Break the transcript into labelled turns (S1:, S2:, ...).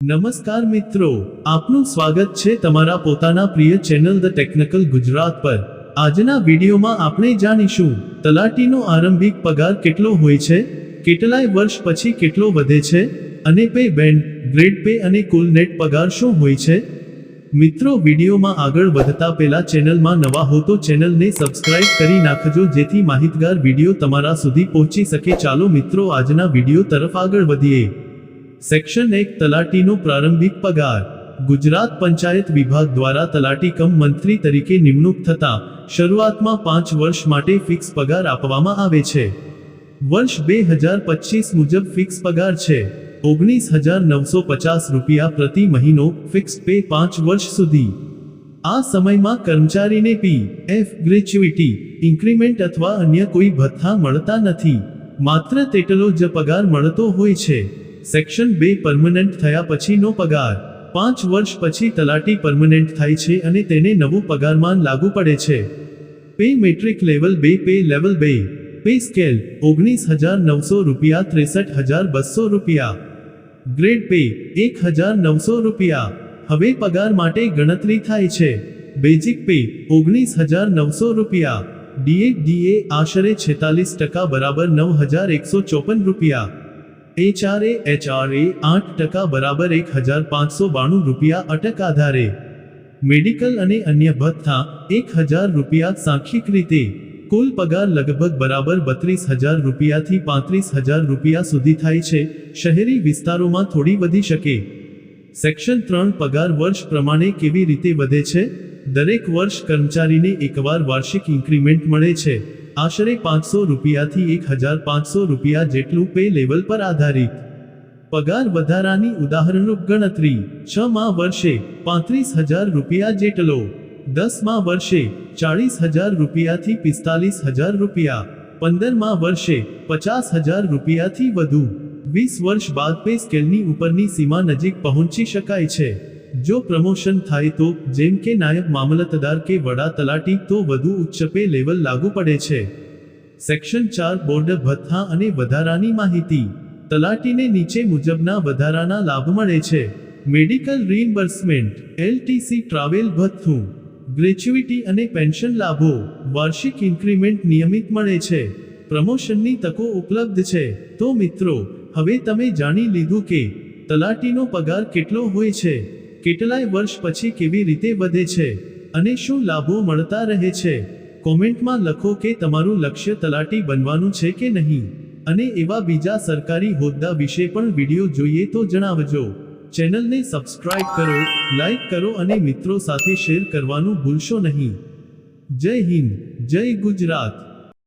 S1: નમસ્કાર મિત્રો, આપનું સ્વાગત છે તમારા પોતાના પ્રિય ચેનલ ધ ટેકનિકલ ગુજરાત પર। આજના વિડીયોમાં આપણે જાણીશું તલાટીનો આરંભિક પગાર કેટલો હોય છે, કેટલાય વર્ષ પછી કેટલો વધે છે અને પે બેન્ડ, ગ્રેડ પે અને કુલ નેટ પગાર શું હોય છે। મિત્રો, વિડીયોમાં આગળ વધતા પહેલા ચેનલમાં નવા હો તો ચેનલને સબસ્ક્રાઇબ કરી નાખજો જેથી માહિતગાર વિડીયો તમારા સુધી પહોંચી શકે। ચાલો મિત્રો, આજના વિડીયો તરફ આગળ વધીએ। સેક્શન 1, તલાટીનો પ્રારંભિક પગાર। ગુજરાત પંચાયત વિભાગ દ્વારા તલાટી કમ મંત્રી તરીકે નિમણૂક થતા શરૂઆતમાં 5 વર્ષ માટે ફિક્સ પગાર આપવામાં આવે છે। વર્ષ 2025 મુજબ ફિક્સ પગાર છે 19,950 રૂપિયા પ્રતિ મહિનો, ફિક્સ પે 5 વર્ષ સુધી। આ સમયમાં કર્મચારીને પી.એફ, ગ્રેચ્યુઇટી, ઇન્ક્રીમેન્ટ અથવા અન્ય કોઈ ભથ્થા મળતા નથી, માત્ર તેટલો જ પગાર મળતો હોય છે। સેક્શન 2, પરમનન્ટ થયા પછીનો પગાર। 5 વર્ષ પછી તલાટી પરમનન્ટ થાય છે અને તેને નવું પગારમાન લાગુ પડે છે। Pay matrix level 2, pay level 2, pay scale 19,900 રૂપિયા 63,200 રૂપિયા, ગ્રેડ પે 1,900 રૂપિયા। હવે પગાર માટે ગણતરી થાય છે। બેઝિક પે 19,900 રૂપિયા, ડીએ આશરે 46% બરાબર 9,154 રૂપિયા, એચઆરએ 8% બરાબર 1,592 રૂપિયા અટક આધારે, મેડિકલ અને અન્ય ભથ્થા 1,000 રૂપિયા સાંખ્યિક રીતે। કુલ પગાર લગભગ બરાબર 32,000 રૂપિયાથી 35,000 રૂપિયા સુધી થાય છે। શહેરી વિસ્તારોમાં થોડી વધી શકે। સેક્શન 3, પગાર વર્ષ પ્રમાણે કેવી રીતે વધે છે। દરેક વર્ષ કર્મચારીને એકવાર વાર્ષિક ઇન્ક્રીમેન્ટ મળે છે, આશરે 500 રૂપિયાથી 1,500 રૂપિયા જેટલું પે લેવલ પર આધારિત। પગાર વધારાની ઉદાહરણરૂપ ગણતરી: 6મા વર્ષે 35,000 રૂપિયા જેટલો, 10મા વર્ષે 40,000 રૂપિયાથી 45,000 રૂપિયા, 15મા વર્ષે 50,000 રૂપિયાથી વધુ। 20 વર્ષ બાદ પે સ્કેલની ઉપરની સીમા નજીક પહોંચી શકાય છે। જો પ્રમોશન થાય તો, જેમ કે નાયબ મામલતદાર કે વડા તલાટી, તો વધુ ઉચ્ચ પે લેવલ લાગુ પડે છે। સેક્શન 4, બોર્ડ ભથ્થા અને વધારાની માહિતી। તલાટીને નીચે મુજબના વધારાના લાભ મળે છે: મેડિકલ રીઇમ્બર્સમેન્ટ, એલટીસી, ટ્રાવેલ ભથ્થું, ગ્રેચ્યુઇટી અને પેન્શન લાભો, વાર્ષિક ઇન્ક્રીમેન્ટ નિયમિત મળે છે, પ્રમોશનની તકો ઉપલબ્ધ છે। તો મિત્રો, હવે તમે જાણી લીધું કે તલાટીનો પગાર કેટલો હોય છે, કેટલાય વર્ષ પછી કેવી રીતે વધે છે અને શું લાભો મળતા રહે છે। કોમેન્ટમાં લખો કે તમારું લક્ષ્ય તલાટી બનવાનું છે કે નહીં, અને એવા બીજા સરકારી હોદ્દા વિશે પણ વિડીયો જોઈએ તો જણાવજો। ચેનલને સબસ્ક્રાઇબ કરો, લાઈક કરો અને મિત્રો સાથે શેર કરવાનું ભૂલશો નહીં। જય હિન્દ, જય ગુજરાત।